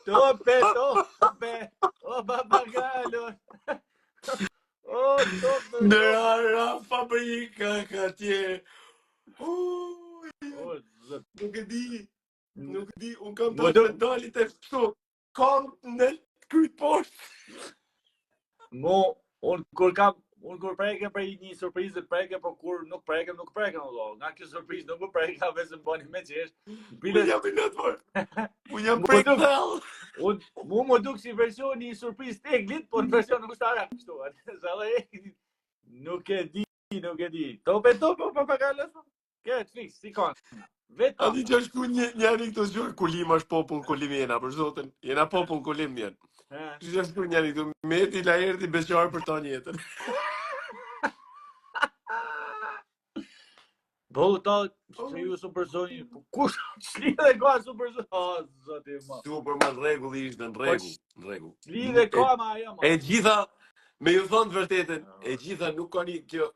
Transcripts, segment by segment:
Tope. O papagalo. O tope. Në ara fabrika ka tje. Nuk e di, unë kam të pedalit e fështu, kam në kryt poshtë. Unë kur preke për një surprizë të preke, por kur nuk preke, Allah. Nga kjo surprizë nuk më preke, vesë më bani me qesh. Unë jam i nëtë, por. Unë jam prek thellë. Mu më duk si version një surprizë të eglit, por në version nuk stara kështu. Nuk e di. Tope, papagalo. Këtë fix, si kanë. Vetëm. A di që është ku njëri këto zhjurë, kulim është popull, kulim jena, për zotën. Jena popull, kulim jenë. Që është ku njëri këto, meti la erdi beqarë për ta njetën. Po, ta, që ju superzoni, kush, s'lidhe ka superzoni? Zoti ma. Superman regull ishte, në regull. S'lidhe ka ma ajo, ma. E gjitha, me ju thonë të vërtetën, e gjitha nuk ka një kjo,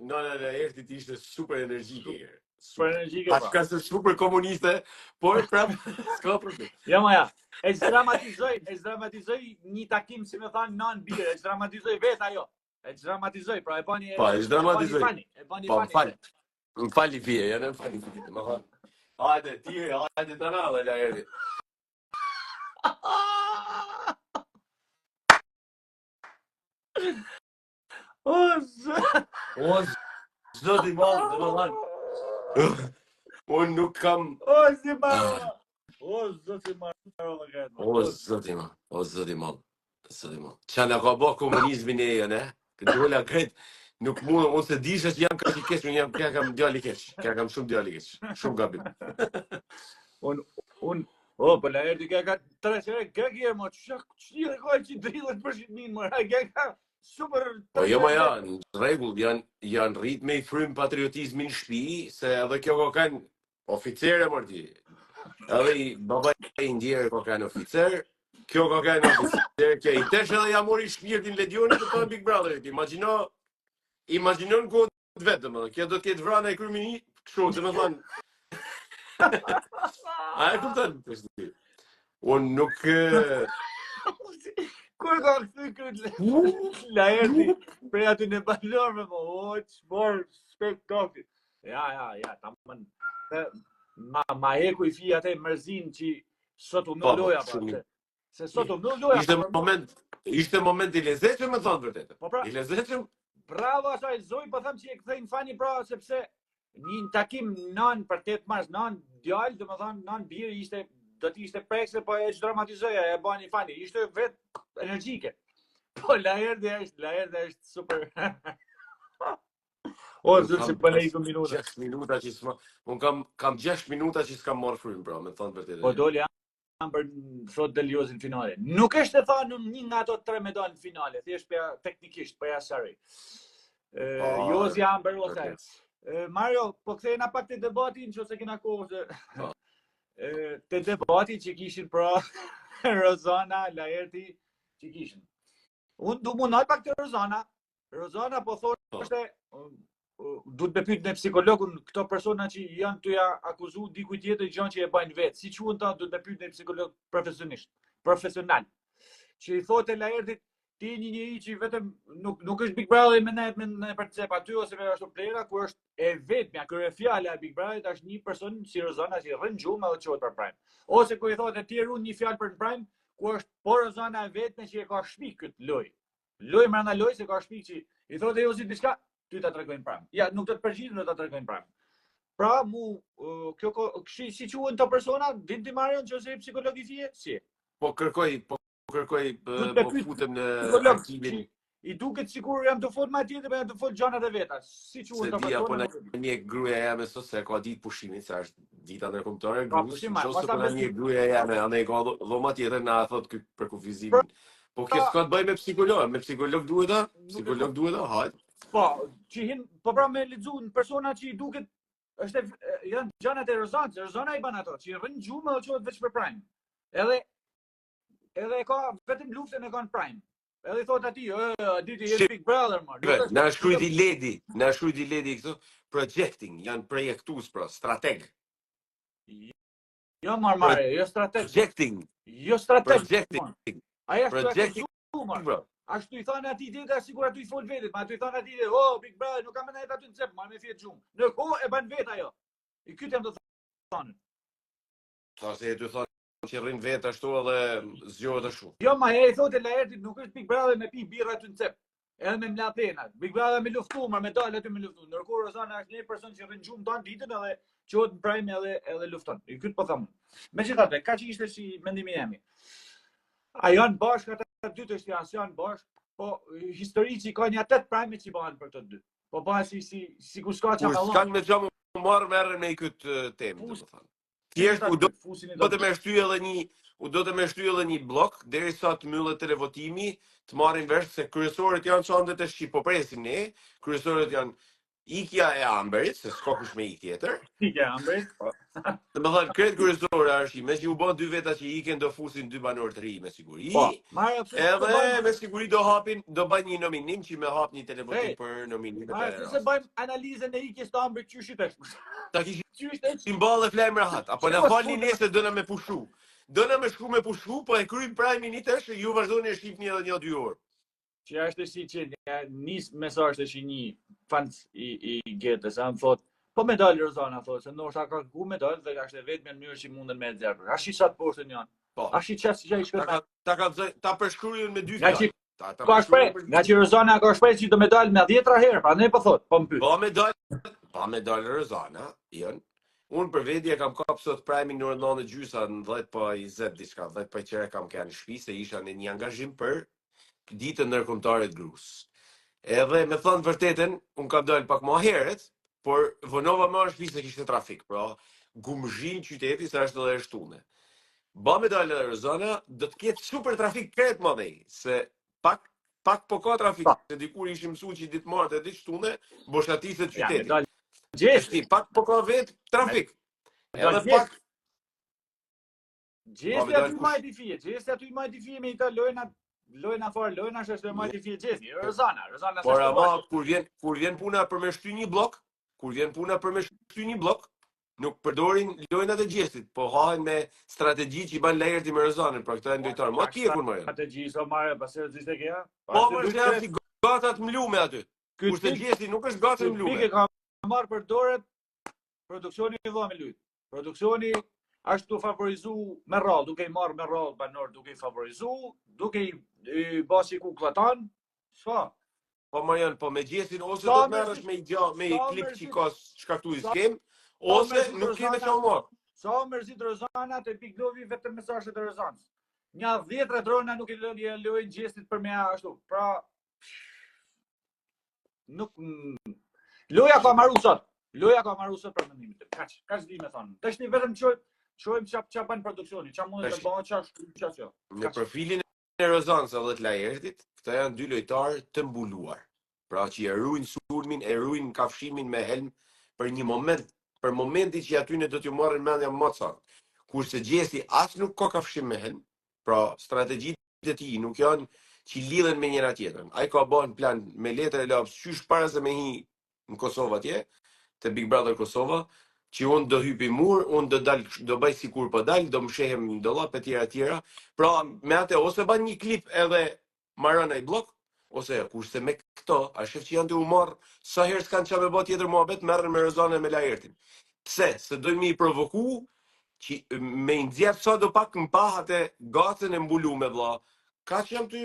nëna la erdit ishte super energjike. Super energjike, pa. Ka se super komuniste, por prap, s'ka problem. Ja, ma ja. E zdramatizoj një takim, si me thanë, non bire, e zdramatizoj vetë ajo. E zdramatizoj, pra e bani fani. Pa, më fali fije, janë më fali fije. Më thonë, hajde, hajde të nalë, la erdi. Zoti malë, dhe më thonë. Unë nuk kam... si marë! Zoti malë. Qa në ka bo komunizmin e janë, këtë dola kretë, nuk mundë, unë se dishe që jam ka që kesh, unë jam kja kam djali kesh, kja kam shumë djali kesh, shumë gabim. Për la erdi kja ka 3 qere, kja kje, ma qëllë ka që drillet për shqipnin, më kja ka super... Po jo ma janë, në regull, janë rrit me i frymë patriotizmin shpi, se edhe kjo ko kanë oficere mërti. Edhe i baba i ndjerë ko kanë oficer, kjo ko kanë oficer, kjo i tesh edhe ja mori shpirtin Legionit të të Big Brotherit. Imagino në kohë të vetëm, kjo do t'jetë vrana e krymini, kështu, të me thonë. A e kuptan, të shtë. Unë nuk... Kur ka këthy këtë la erdi prej aty në banorme, qëmor spektakli. Ja, ta ma heku i fija te mërzin që sot u në loja, se sot u në loja. Ishte moment i lezeqëm me thonë vërtetë. I lezeqëm? Bravo asaj, zoj, po thëmë që e këthejnë fani pra, sepse një takim nën për 8 mars, nën djallë, dhe më thonë, nën birë ishte do t'ishte prekse, po e që dramatizoja, e bani fani, ishte vetë energjike. Po la erdi është super... Zërë si pële i këm minuta. 6 minuta që s'ma... Unë kam 6 minuta që s'kam marrë frymë, pra, me thonë për të edhe. Po doli Amber thot Deliozin finale. Nuk është e thanë një nga ato 3 medalë në finale, thjesht për teknikisht, për jasari. Jozi Amber ose. Mario, po kthejna pak të debatin, që ose kena kohë të debati që kishin pra Rozana, Laerti që kishin. Unë du mundaj pak të Rozana po thonë është du të bepyt në psikologun këto persona që janë të ja akuzu dikuj tjetër gjën që e bajnë vetë. Si që unë ta du të bepyt në psikolog profesional. Që i thote Laertit, ti një njëri që vetëm nuk është Big Brother me ne percep aty ose me ashtu plera, ku është e vetmja, kërë e fjale a Big Brother është një person si Rozana që rënë gjumë edhe qohet për prime. Ose ku i thotë e tjerë unë një fjallë për prime, ku është po Rozana e vetme që e ka shpik këtë loj. Loj mërëna loj se ka shpik që i thotë e jo si diska, ty ta tregojnë prime. Ja, nuk të të përgjithë në ta tregojnë prime. Pra mu, si quen të persona, din ti Marion që ose psikologi fije? Si? Po kërkoj po futem në arkimin. I duket sikur jam të fol ma tjetër, jam të fol gjanat e veta. Si quhen të persona? Se di apo një gruaja jame sot se ka ditë pushimit, se është dita ndërkombëtare e gruas, ose po një gruaja jame, ande ka dhoma tjetër na thot për kufizimin. Po kjo s'ka të bëj me psikolog duhet a, hajt. Po, që hin, po pra me lexu në persona që i duket janë gjanat e Rozanës, Rozana i ban ato, që i rënë gjumë dhe qohet veç për prime. Edhe ka vetëm luftën e ka në prime. Edhe i thot ati, diti jetë Big Brother, marë. Na shkrujti Ledi këtu, projecting, janë projektus, pra, strateg. Jo marmare, jo strateg. Projecting. Jo strateg. Projecting. Aja shtu e Projecting, këzuar. bro. Ashtu i thanë ati dita, sigur aty i fol vetit, ma aty i thanë ati dhe, oh, Big Brother, nuk kam e nejt aty në cep, ma me fjetë gjumë. Në ko e ban vet ajo. I kytë jam të thanë. Ta se e të thonë që rrinë vetë ashtu edhe zgjohet ashtu. Jo, ma e i thotë e Laertit nuk është Big Brother me pi birra aty në cep. Edhe me mlapenat. Big Brother me luftu, ma me dalë aty me luftu. Ndërkohë Rozana është një person që rrinë gjumë tonë ditën edhe qohet në prime edhe lufton. I kytë po thamë. Megjithatë, ka që ishte si mendimi jemi. A janë bashkë ata dy të janë janë bashkë, po histori që ka një 8 prime që bëhen për të dy. Po bëhen si kur s'ka që Kur s'kan me çamë marrë merren me këtë temë, domethënë. Thjesht u do të më shtyj edhe një blok derisa të mbyllet televotimi, të marrin vesh se kryesorët janë çandet e shqip, po presim ne, kryesorët janë ikja e Amberit, se s'ka kush me ik tjetër. Ikja e Amberit, po. Domethënë kret kryesorë arshi, me që u bën 2 veta që iken do fusin 2 banorë të ri me siguri. Po, edhe me siguri do bëjnë një nominim që me hap një televotim për nominimin e tyre. Se bëjmë analizën e ikjes të Amberit çysh i tash. Ta kishim simbol e flajm rahat, apo na falni nesër dëna me pushu. Dëna me shku me pushu, po e kryjm prime një tash, ju vazhdoni e shihni edhe 1-2 orë. Që është si që nis mesazh është një fan i Getës, më thot, po me dalë Rozana thot, se ndoshta ka ku me dalë dhe është vetëm në mënyrë që munden me nxjerr. Ashi sa të poshtën janë. Po. Ashi çfarë që i shkoj. Ta përshkruajnë me 2 fjalë. Ka shpreh, nga që Rozana ka shpreh që do me dalë me 10 herë, prandaj po thot, po mpyet. Po me dalë Rozana, janë. Unë për veti e kam kap sot priming në orën 9:30 në 10:20 diçka, 10:15 kam kanë në shtëpi se isha në një angazhim për ditën ndërkombëtare të grus. Edhe me thënë vërtetën, unë kam dalë pak më herët, por vonova më në shtëpi se kishte trafik, pra gumzhin qyteti se është edhe shtune. Ba me dalë edhe Rozana, do të ketë super trafik kretë më dhej, se pak po ka trafik, se dikur ishim mësuar që ditë martë e ditë shtune, boshatiset qyteti. Gjesti, pak po ka vetë trafik. Edhe pak... Gjesti aty majti fije, me i ta lojna farë, lojna është majti fije gjesti. Rozana. Por ama, kur vjen puna për me shty një blok, nuk përdorin lojnat e gjestit, po hahen me strategji që i ban Laerti me Rozanën, pra këta e ndojtarë. Ma tje kur marrë. Strategji, so marrë, pasër zishte kja? Po, më shtë si gatat mlume aty. Kurse gjesti nuk është gatat mlume. Marë për doret, produksioni i dha me lujt. Produksioni është të favorizu me rrallë, duke i marrë me rrallë banor, duke i favorizu, duke i basi kuklatan, s'fa. Po Marian, po me gjestin, ose do të merresh me i klip që ka shkaktu i skem, ose nuk keme që marrë. Sa mërzit Rozana të piklovi vetëm mesazhet e Rozanës. Një 10 drona nuk i lojnë gjestit për me ashtu. Pra, nuk... Loja ka marru sot për mendimin tim. Kaç di me thonë. Tash ne vetëm çojmë çfarë bën produksioni, çfarë mund të bëhet çfarë. Në profilin e Rozanës edhe të Laertit, këta janë 2 lojtarë të mbuluar. Pra që e ruajnë sulmin, e ruajnë kafshimin me helm për një moment, për momenti që aty ne do t'ju marrin mendja më të saktë. Kurse Gjesti as nuk ka kafshim me helm, pra strategjitë e tij nuk janë që lidhen me njëra tjetrën. Ai ka bën plan me letër e laps qysh para se me hi në Kosovë atje, te Big Brother Kosova, që unë do hypi mur, unë do bëj sikur po dal, do më shehem në dollap e tjera. Pra me atë ose ban një klip edhe marrën ai blok, ose kurse me këto, a shef që janë të u marr sa herë s'kan çfarë me bë tjetër muhabet, merren me Rozanën me Laertin. Pse? Se dojmë i provoku që me nxjerr sa do pak mpahat e gacën e mbulume vlla. Ka që jam të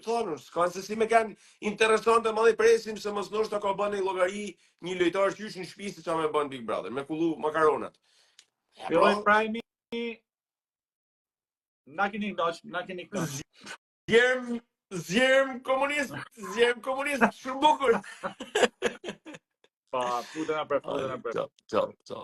thonur, s'ka se si me kanë interesante ma dhe presim se mos nështë ka bënë i logari një lojtar që në shtëpi se që me bënë Big Brother, me kullu makaronat. Filloj prajmi, na keni kënaq. Zjerm komunist, shumë bukur. Pa, futën a për. Ciao.